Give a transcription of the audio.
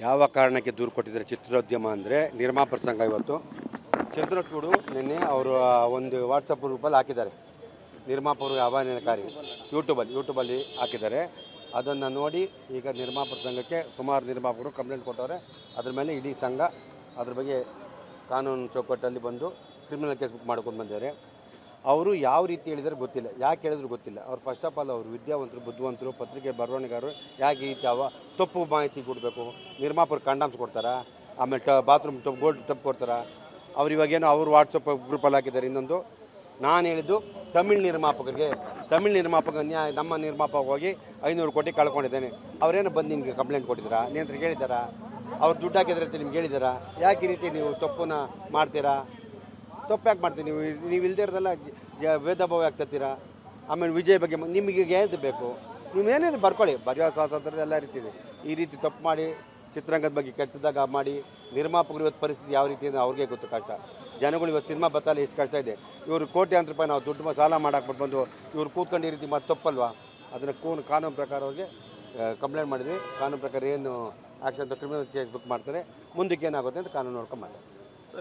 ಯಾವ ಕಾರಣಕ್ಕೆ ದೂರು ಕೊಟ್ಟಿದ್ದಾರೆ ಚಿತ್ರೋದ್ಯಮ ಅಂದರೆ ನಿರ್ಮಾಪಕ ಸಂಘ ಇವತ್ತು ಚಂದ್ರಚೂಡು ನಿನ್ನೆ ಅವರು ಒಂದು ವಾಟ್ಸಪ್ ಗ್ರೂಪಲ್ಲಿ ಹಾಕಿದ್ದಾರೆ. ನಿರ್ಮಾಪಕರು ಆಹ್ವಾನಕಾರಿ ಯೂಟ್ಯೂಬಲ್ಲಿ ಹಾಕಿದ್ದಾರೆ. ಅದನ್ನು ನೋಡಿ ಈಗ ನಿರ್ಮಾಪಕ ಸಂಘಕ್ಕೆ ಸುಮಾರು ನಿರ್ಮಾಪಕರು ಕಂಪ್ಲೇಂಟ್ ಕೊಟ್ಟವ್ರೆ. ಅದ್ರ ಮೇಲೆ ಇಡೀ ಸಂಘ ಅದ್ರ ಬಗ್ಗೆ ಕಾನೂನು ಚೌಕಟ್ಟಲ್ಲಿ ಬಂದು ಕ್ರಿಮಿನಲ್ ಕೇಸ್ ಬುಕ್ ಮಾಡ್ಕೊಂಡು ಬಂದಿದ್ದಾರೆ. ಅವರು ಯಾವ ರೀತಿ ಹೇಳಿದರೆ ಗೊತ್ತಿಲ್ಲ, ಯಾಕೆ ಹೇಳಿದ್ರು ಗೊತ್ತಿಲ್ಲ. ಅವ್ರು ಫಸ್ಟ್ ಆಫ್ ಆಲ್ ಅವರು ವಿದ್ಯಾವಂತರು, ಬುದ್ಧಿವಂತರು, ಪತ್ರಿಕೆ ಬರವಣಿಗಾರರು. ಯಾಕೆ ಈ ರೀತಿ ತಪ್ಪು ಮಾಹಿತಿ ಕೊಡಬೇಕು? ನಿರ್ಮಾಪಕರು ಕಂಡಮ್ಸ್ ಕೊಡ್ತಾರಾ? ಆಮೇಲೆ ಬಾತ್ರೂಮ್ ಗೋಲ್ಡ್ ಟಪ್ ಕೊಡ್ತಾರಾ? ಅವ್ರು ಇವಾಗೇನೋ ಅವರು ವಾಟ್ಸಪ್ ಗ್ರೂಪಲ್ಲಿ ಹಾಕಿದ್ದಾರೆ. ಇನ್ನೊಂದು ನಾನು ಹೇಳಿದ್ದು ತಮಿಳ್ ನಿರ್ಮಾಪಕ ನ್ಯಾಯ ನಮ್ಮ ನಿರ್ಮಾಪಕ ಹೋಗಿ 500 ಕೋಟಿ ಕಳ್ಕೊಂಡಿದ್ದೇನೆ. ಅವರೇನು ಬಂದು ನಿಮಗೆ ಕಂಪ್ಲೇಂಟ್ ಕೊಟ್ಟಿದ್ದೀರಾ? ನಿಯಂತ್ರ ಹೇಳಿದ್ದಾರಾ? ಅವ್ರು ದುಡ್ಡು ಹಾಕಿದ್ರೆ ಅಂತ ನಿಮ್ಗೆ ಹೇಳಿದ್ದಾರಾ? ಯಾಕೆ ಈ ರೀತಿ ನೀವು ತಪ್ಪನ್ನ ಮಾಡ್ತೀರಾ? ತಪ್ಪು ಯಾಕೆ ಮಾಡ್ತೀರಿ ನೀವು ಇಲ್ಲದೇ ಇರೋದೆಲ್ಲ ಭೇದ ಭಾವ ಆಗ್ತೀರಾ? ಆಮೇಲೆ ವಿಜಯ್ ಬಗ್ಗೆ ನಿಮಗೆ ಏನು ಬೇಕು? ನೀವು ಏನೇನು ಬರ್ಕೊಳ್ಳಿ, ಬರೆಯೋ ಸ್ವಾತಂತ್ರ್ಯ ಎಲ್ಲ ರೀತಿ ಇದೆ. ಈ ರೀತಿ ತಪ್ಪು ಮಾಡಿ ಚಿತ್ರರಂಗದ ಬಗ್ಗೆ ಕೆಟ್ಟದಾಗ ಮಾಡಿ ನಿರ್ಮಾಪಕರು ಇವತ್ತು ಪರಿಸ್ಥಿತಿ ಯಾವ ರೀತಿ ಇದೆ ಅವ್ರಿಗೆ ಗೊತ್ತು. ಕಷ್ಟ ಜನಗಳು ಇವತ್ತು ಸಿನಿಮಾ ಬತ್ತಲ್ಲಿ ಎಷ್ಟು ಕಷ್ಟ ಇದೆ. ಇವರು ಕೋಟ್ಯಾಂತರ ರೂಪಾಯಿ ನಾವು ದುಡ್ಡು ಸಾಲ ಮಾಡಾಕ್ಬಿಟ್ಟು ಬಂದು ಇವ್ರು ಕೂತ್ಕೊಂಡು ಈ ರೀತಿ ಮಾಡಿ ತಪ್ಪಲ್ವಾ? ಅದನ್ನು ಕಾನೂನು ಪ್ರಕಾರ ಅವ್ರಿಗೆ ಕಂಪ್ಲೇಂಟ್ ಮಾಡಿದ್ವಿ. ಕಾನೂನು ಪ್ರಕಾರ ಏನು ಆ್ಯಕ್ಷನ್ ಕ್ರಿಮಿನಲ್ ಕೇಸ್ ಬುಕ್ ಮಾಡ್ತಾರೆ. ಮುಂದಕ್ಕೆ ಏನಾಗುತ್ತೆ ಅಂತ ಕಾನೂನು ನೋಡ್ಕೊಂಡು ಮಾಡ್ತಾರೆ.